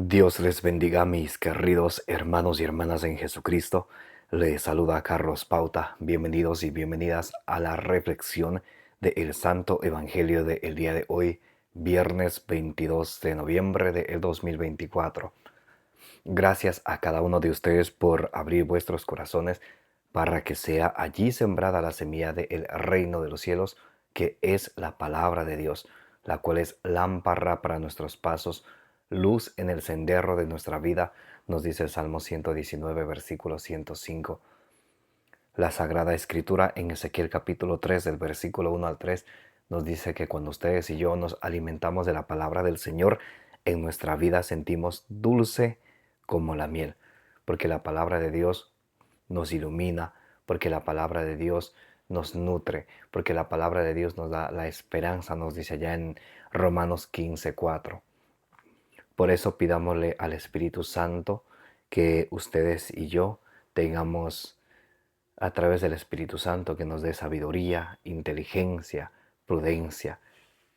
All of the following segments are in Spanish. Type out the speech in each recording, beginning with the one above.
Dios les bendiga, mis queridos hermanos y hermanas en Jesucristo. Les saluda Carlos Pauta. Bienvenidos y bienvenidas a la reflexión del Santo Evangelio del día de hoy, viernes 22 de noviembre del 2024. Gracias a cada uno de ustedes por abrir vuestros corazones para que sea allí sembrada la semilla del reino de los cielos, que es la palabra de Dios, la cual es lámpara para nuestros pasos, luz en el sendero de nuestra vida, nos dice el Salmo 119, versículo 105. La Sagrada Escritura en Ezequiel capítulo 3, del versículo 1 al 3, nos dice que cuando ustedes y yo nos alimentamos de la palabra del Señor, en nuestra vida sentimos dulce como la miel, porque la palabra de Dios nos ilumina, porque la palabra de Dios nos nutre, porque la palabra de Dios nos da la esperanza, nos dice allá en Romanos 15:4. Por eso pidámosle al Espíritu Santo que ustedes y yo tengamos a través del Espíritu Santo que nos dé sabiduría, inteligencia, prudencia,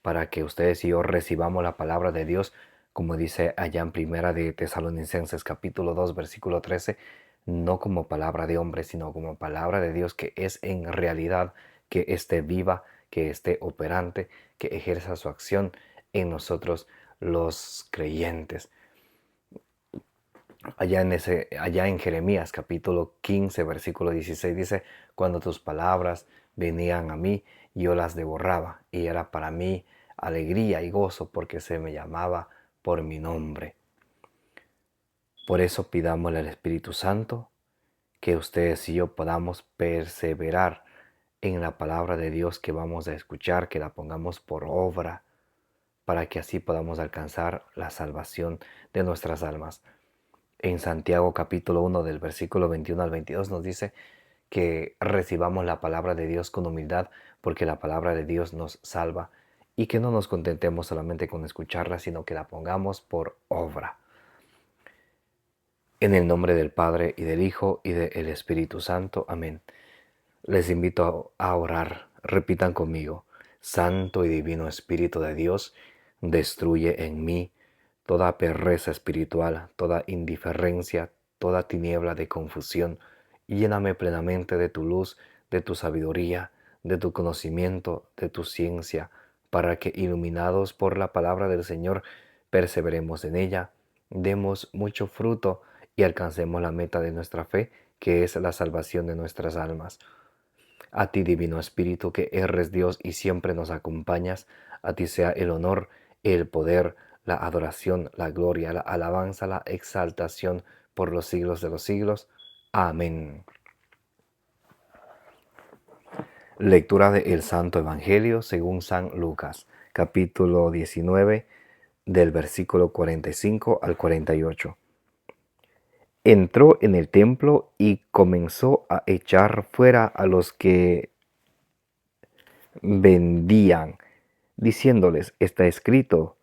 para que ustedes y yo recibamos la palabra de Dios, como dice allá en Primera de Tesalonicenses capítulo 2, versículo 13, no como palabra de hombre, sino como palabra de Dios que es en realidad, que esté viva, que esté operante, que ejerza su acción en nosotros los creyentes. Allá en Jeremías capítulo 15, versículo 16 dice, cuando tus palabras venían a mí, yo las devoraba, y era para mí alegría y gozo porque se me llamaba por mi nombre. Por eso pidámosle al Espíritu Santo que ustedes y yo podamos perseverar en la palabra de Dios que vamos a escuchar, que la pongamos por obra, para que así podamos alcanzar la salvación de nuestras almas. En Santiago capítulo 1 del versículo 21 al 22 nos dice que recibamos la palabra de Dios con humildad, porque la palabra de Dios nos salva, y que no nos contentemos solamente con escucharla, sino que la pongamos por obra. En el nombre del Padre, y del Hijo, y del Espíritu Santo. Amén. Les invito a orar. Repitan conmigo. Santo y divino Espíritu de Dios, destruye en mí toda pereza espiritual, toda indiferencia, toda tiniebla de confusión, y lléname plenamente de tu luz, de tu sabiduría, de tu conocimiento, de tu ciencia, para que, iluminados por la palabra del Señor, perseveremos en ella, demos mucho fruto y alcancemos la meta de nuestra fe, que es la salvación de nuestras almas. A ti, Divino Espíritu, que eres Dios y siempre nos acompañas, a ti sea el honor, el poder, la adoración, la gloria, la alabanza, la exaltación por los siglos de los siglos. Amén. Lectura del Santo Evangelio según San Lucas, capítulo 19, del versículo 45 al 48. Entró en el templo y comenzó a echar fuera a los que vendían, diciéndoles, está escrito,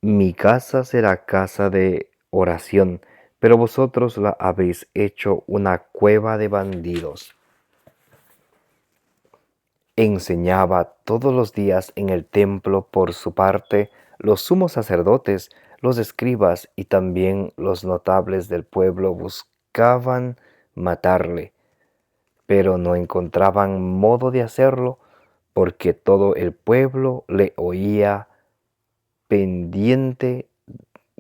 mi casa será casa de oración, pero vosotros la habéis hecho una cueva de bandidos. Enseñaba todos los días en el templo por su parte los sumos sacerdotes, los escribas y también los notables del pueblo buscaban matarle, pero no encontraban modo de hacerlo porque todo el pueblo le oía pendiente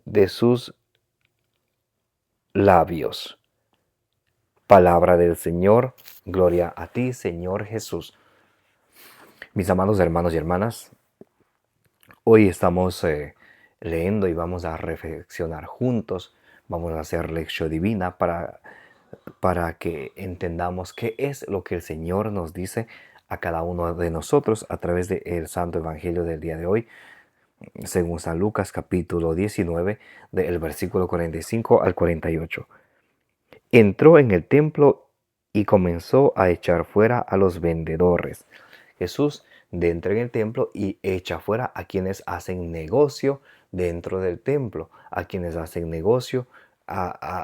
de sus labios. Palabra del Señor, gloria a ti, Señor Jesús. Mis amados hermanos y hermanas, hoy estamos leyendo y vamos a reflexionar juntos, vamos a hacer lección divina para que entendamos qué es lo que el Señor nos dice a cada uno de nosotros a través del Santo Evangelio del día de hoy, según San Lucas capítulo 19, del versículo 45 al 48. Entró en el templo y comenzó a echar fuera a los vendedores. Jesús entra en el templo y echa fuera a quienes hacen negocio dentro del templo, a quienes hacen negocio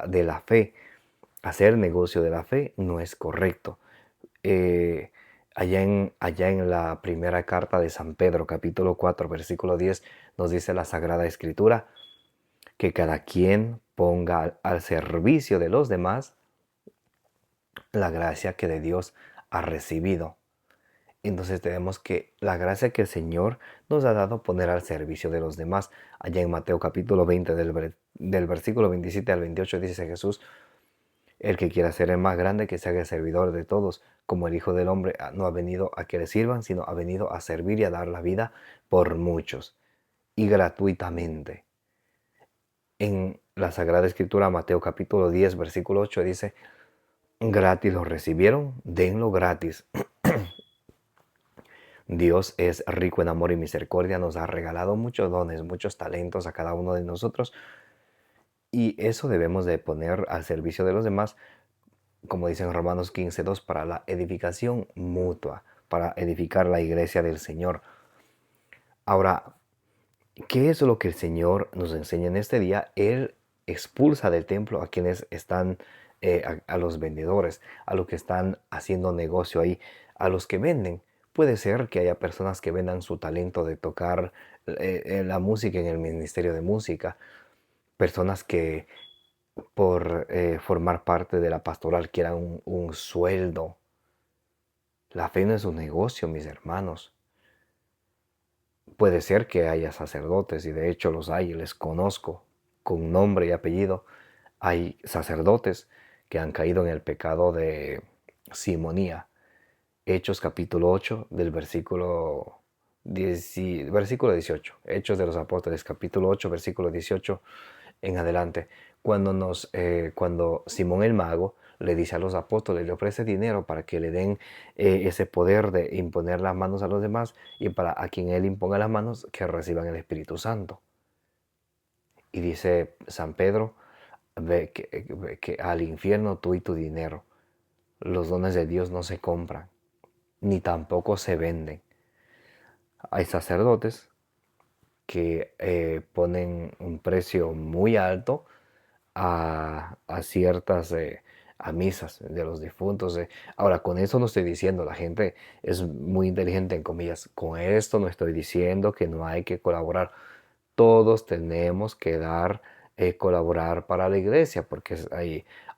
de la fe. Hacer negocio de la fe no es correcto. Allá en la primera carta de San Pedro, capítulo 4, versículo 10, nos dice la Sagrada Escritura que cada quien ponga al servicio de los demás la gracia que de Dios ha recibido. Entonces tenemos que la gracia que el Señor nos ha dado poner al servicio de los demás. Allá en Mateo capítulo 20 del versículo 27 al 28 dice Jesús: el que quiera ser el más grande, que se haga el servidor de todos, como el Hijo del Hombre no ha venido a que le sirvan, sino ha venido a servir y a dar la vida por muchos, y gratuitamente. En la Sagrada Escritura, Mateo capítulo 10, versículo 8 dice: gratis lo recibieron, denlo gratis. Dios es rico en amor y misericordia, nos ha regalado muchos dones, muchos talentos a cada uno de nosotros, y eso debemos de poner al servicio de los demás, como dice en Romanos 15:2, para la edificación mutua, para edificar la iglesia del Señor. Ahora, ¿qué es lo que el Señor nos enseña en este día? Él expulsa del templo a quienes están, a los vendedores, a los que están haciendo negocio ahí, a los que venden. Puede ser que haya personas que vendan su talento de tocar la música en el ministerio de música, personas que por formar parte de la pastoral quieran un sueldo. La fe no es un negocio, mis hermanos. Puede ser que haya sacerdotes, y de hecho los hay, les conozco con nombre y apellido. Hay sacerdotes que han caído en el pecado de simonía. Hechos capítulo 8 del versículo 18. Hechos de los Apóstoles capítulo 8 versículo 18 en adelante. Cuando Simón el mago le dice a los apóstoles, le ofrece dinero para que le den ese poder de imponer las manos a los demás, y para a quien él imponga las manos que reciban el Espíritu Santo. Y dice San Pedro: ve que al infierno tú y tu dinero. Los dones de Dios no se compran, ni tampoco se venden. Hay sacerdotes que ponen un precio muy alto a ciertas a misas de los difuntos. Ahora, con eso no estoy diciendo, la gente es muy inteligente, en comillas, con esto no estoy diciendo que no hay que colaborar. Todos tenemos que colaborar para la iglesia, porque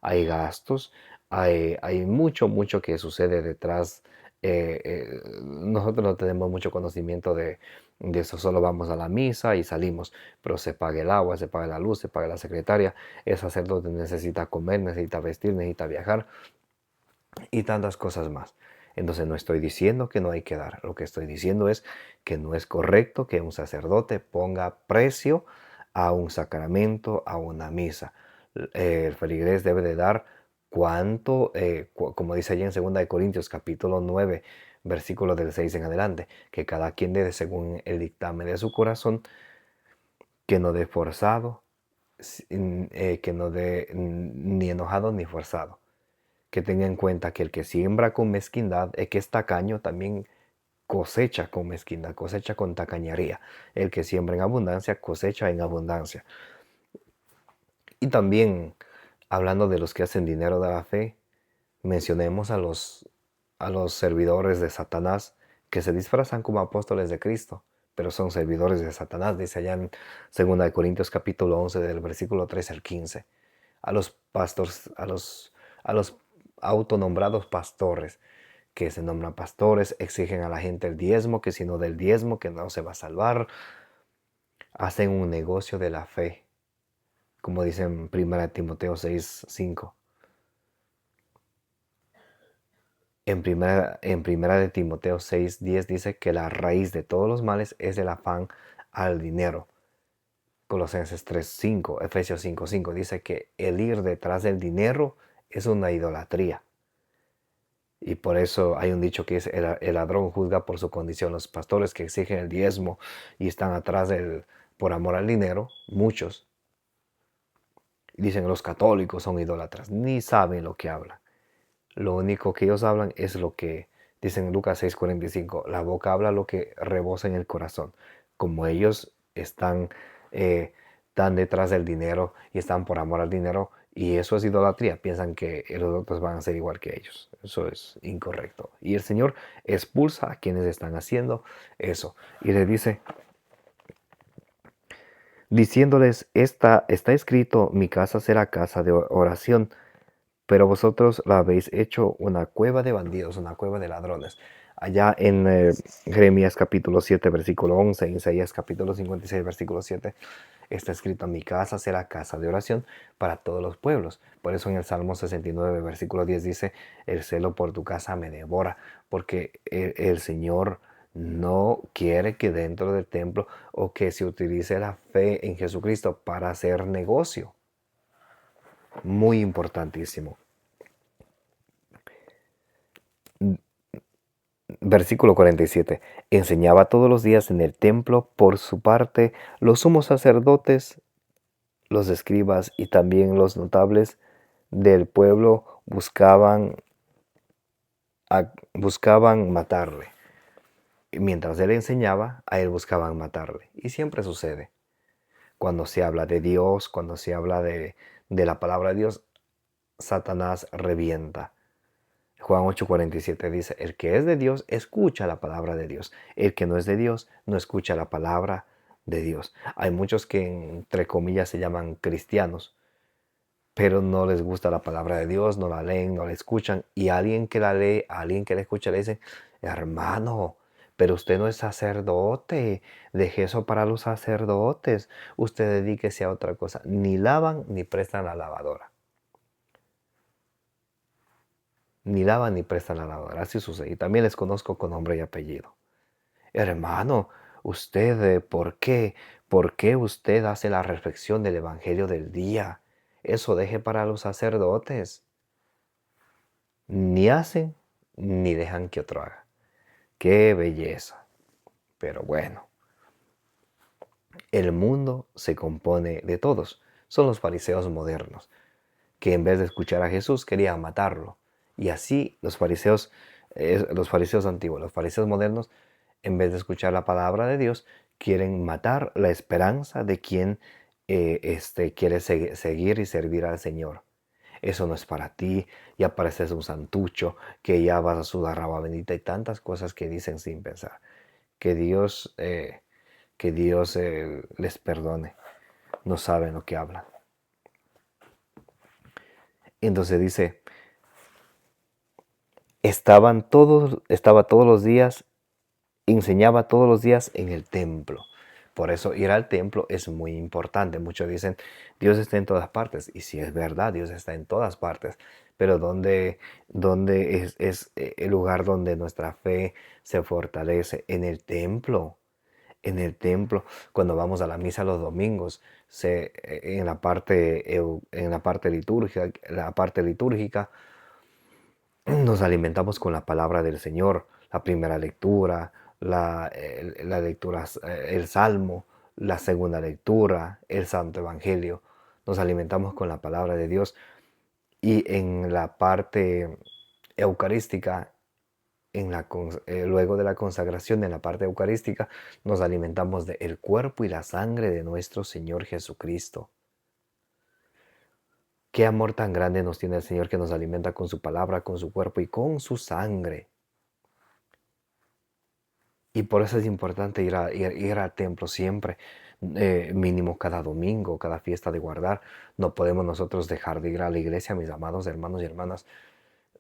hay gastos, hay mucho que sucede detrás. Nosotros no tenemos mucho conocimiento de eso, solo vamos a la misa y salimos, pero se paga el agua, se paga la luz, se paga la secretaria, el sacerdote necesita comer, necesita vestir, necesita viajar y tantas cosas más. Entonces no estoy diciendo que no hay que dar, lo que estoy diciendo es que no es correcto que un sacerdote ponga precio a un sacramento, a una misa. El feligrés debe de dar cuánto, como dice allí en 2 Corintios capítulo 9, versículo del 6 en adelante, que cada quien dé según el dictamen de su corazón, que no dé forzado, que no dé ni enojado ni forzado. Que tenga en cuenta que el que siembra con mezquindad, es que es tacaño, también cosecha con mezquindad, cosecha con tacañería. El que siembra en abundancia, cosecha en abundancia. Y también, hablando de los que hacen dinero de la fe, mencionemos a los servidores de Satanás, que se disfrazan como apóstoles de Cristo, pero son servidores de Satanás, dice allá en 2 Corintios capítulo 11 del versículo 13 al 15. A los pastores, a los autonombrados pastores, que se nombran pastores, exigen a la gente el diezmo, que si no del diezmo, que no se va a salvar. Hacen un negocio de la fe, como dice en 1 Timoteo 6:5. En primera de Timoteo 6:10 dice que la raíz de todos los males es el afán al dinero. Colosenses 3:5, Efesios 5:5 dice que el ir detrás del dinero es una idolatría. Y por eso hay un dicho que es: el ladrón juzga por su condición. Los pastores que exigen el diezmo y están atrás por amor al dinero, muchos dicen los católicos son idólatras, ni saben lo que hablan. Lo único que ellos hablan es lo que dicen en Lucas 6:45, la boca habla lo que rebosa en el corazón. Como ellos están tan detrás del dinero y están por amor al dinero, y eso es idolatría, piensan que los otros van a ser igual que ellos. Eso es incorrecto. Y el Señor expulsa a quienes están haciendo eso y le dice: diciéndoles, está escrito, mi casa será casa de oración, pero vosotros la habéis hecho una cueva de bandidos, una cueva de ladrones. Allá en Jeremías capítulo 7, versículo 11, en Isaías capítulo 56, versículo 7, está escrito, mi casa será casa de oración para todos los pueblos. Por eso en el Salmo 69, versículo 10 dice, el celo por tu casa me devora, porque el Señor no quiere que dentro del templo o que se utilice la fe en Jesucristo para hacer negocio. Muy importantísimo. Versículo 47. Enseñaba todos los días en el templo. Por su parte, los sumos sacerdotes, los escribas y también los notables del pueblo buscaban matarle. Y mientras él enseñaba, a él buscaban matarle. Y siempre sucede. Cuando se habla de Dios, cuando se habla de la palabra de Dios, Satanás revienta. Juan 8:47 dice, el que es de Dios escucha la palabra de Dios. El que no es de Dios no escucha la palabra de Dios. Hay muchos que entre comillas se llaman cristianos, pero no les gusta la palabra de Dios, no la leen, no la escuchan. Y alguien que la lee, alguien que la escucha le dice, hermano, pero usted no es sacerdote, deje eso para los sacerdotes. Usted dedíquese a otra cosa. Ni lavan ni prestan la lavadora. Ni lavan ni prestan la lavadora. Así sucede. Y también les conozco con nombre y apellido. Hermano, usted, ¿por qué? ¿Por qué usted hace la reflexión del Evangelio del día? Eso deje para los sacerdotes. Ni hacen ni dejan que otro haga. ¡Qué belleza! Pero bueno, el mundo se compone de todos. Son los fariseos modernos, que en vez de escuchar a Jesús querían matarlo. Y así los fariseos antiguos, los fariseos modernos, en vez de escuchar la palabra de Dios, quieren matar la esperanza de quien quiere seguir y servir al Señor. Eso no es para ti, ya pareces un santucho, que ya vas a sudar agua bendita y tantas cosas que dicen sin pensar. Que Dios, les perdone, no saben lo que hablan. Entonces dice, estaba todos los días, enseñaba todos los días en el templo. Por eso ir al templo es muy importante. Muchos dicen, Dios está en todas partes. Y sí es verdad, Dios está en todas partes. Pero ¿dónde es el lugar donde nuestra fe se fortalece? En el templo. En el templo, cuando vamos a la misa los domingos, en la parte litúrgica, nos alimentamos con la palabra del Señor, la primera lectura, la lectura, el Salmo, la segunda lectura, el Santo Evangelio. Nos alimentamos con la palabra de Dios y en la parte eucarística, luego de la consagración, en la parte eucarística, nos alimentamos del cuerpo y la sangre de nuestro Señor Jesucristo. Qué amor tan grande nos tiene el Señor que nos alimenta con su palabra, con su cuerpo y con su sangre. Y por eso es importante ir al templo siempre, mínimo cada domingo, cada fiesta de guardar. No podemos nosotros dejar de ir a la iglesia, mis amados hermanos y hermanas.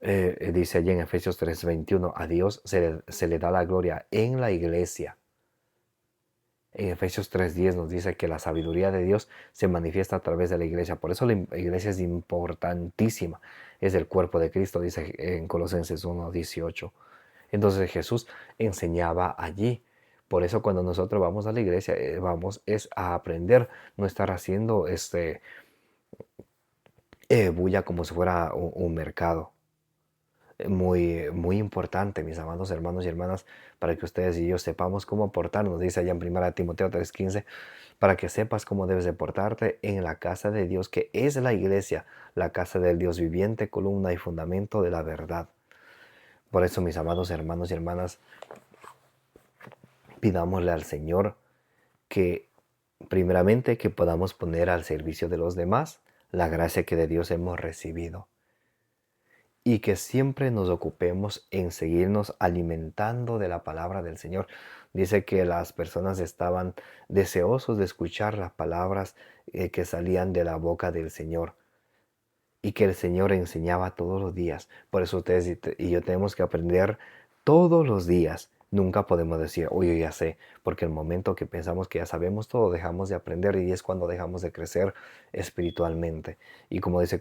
Dice allí en Efesios 3:21, a Dios se le da la gloria en la iglesia. En Efesios 3:10 nos dice que la sabiduría de Dios se manifiesta a través de la iglesia. Por eso la iglesia es importantísima. Es el cuerpo de Cristo, dice en Colosenses 1:18. Entonces Jesús enseñaba allí. Por eso cuando nosotros vamos a la iglesia, vamos es a aprender, no estar haciendo bulla como si fuera un mercado. Muy, muy importante, mis amados hermanos y hermanas, para que ustedes y yo sepamos cómo portarnos. Dice allá en 1 Timoteo 3:15, para que sepas cómo debes de portarte en la casa de Dios, que es la iglesia, la casa del Dios viviente, columna y fundamento de la verdad. Por eso, mis amados hermanos y hermanas, pidámosle al Señor que, primeramente, que podamos poner al servicio de los demás la gracia que de Dios hemos recibido. Y que siempre nos ocupemos en seguirnos alimentando de la palabra del Señor. Dice que las personas estaban deseosos de escuchar las palabras que salían de la boca del Señor y que el Señor enseñaba todos los días. Por eso ustedes y yo tenemos que aprender todos los días. Nunca podemos decir, oye, yo ya sé, porque el momento que pensamos que ya sabemos todo, dejamos de aprender y es cuando dejamos de crecer espiritualmente. Y como dice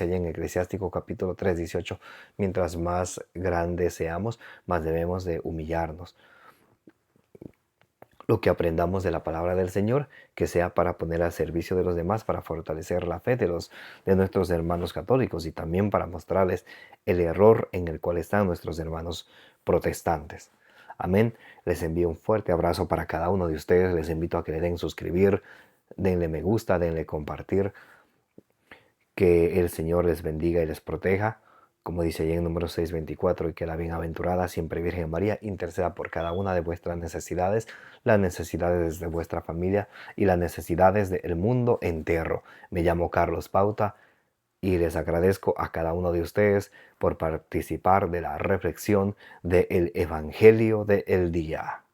allá en Eclesiástico capítulo 3 18, mientras más grandes seamos, más debemos de humillarnos. Lo que aprendamos de la palabra del Señor, que sea para poner al servicio de los demás, para fortalecer la fe de nuestros hermanos católicos y también para mostrarles el error en el cual están nuestros hermanos protestantes. Amén. Les envío un fuerte abrazo para cada uno de ustedes. Les invito a que le den suscribir, denle me gusta, denle compartir. Que el Señor les bendiga y les proteja, como dice allí en Números 6:24, y que la bienaventurada siempre Virgen María interceda por cada una de vuestras necesidades, las necesidades de vuestra familia y las necesidades del mundo entero. Me llamo Carlos Pauta y les agradezco a cada uno de ustedes por participar de la reflexión del Evangelio del día.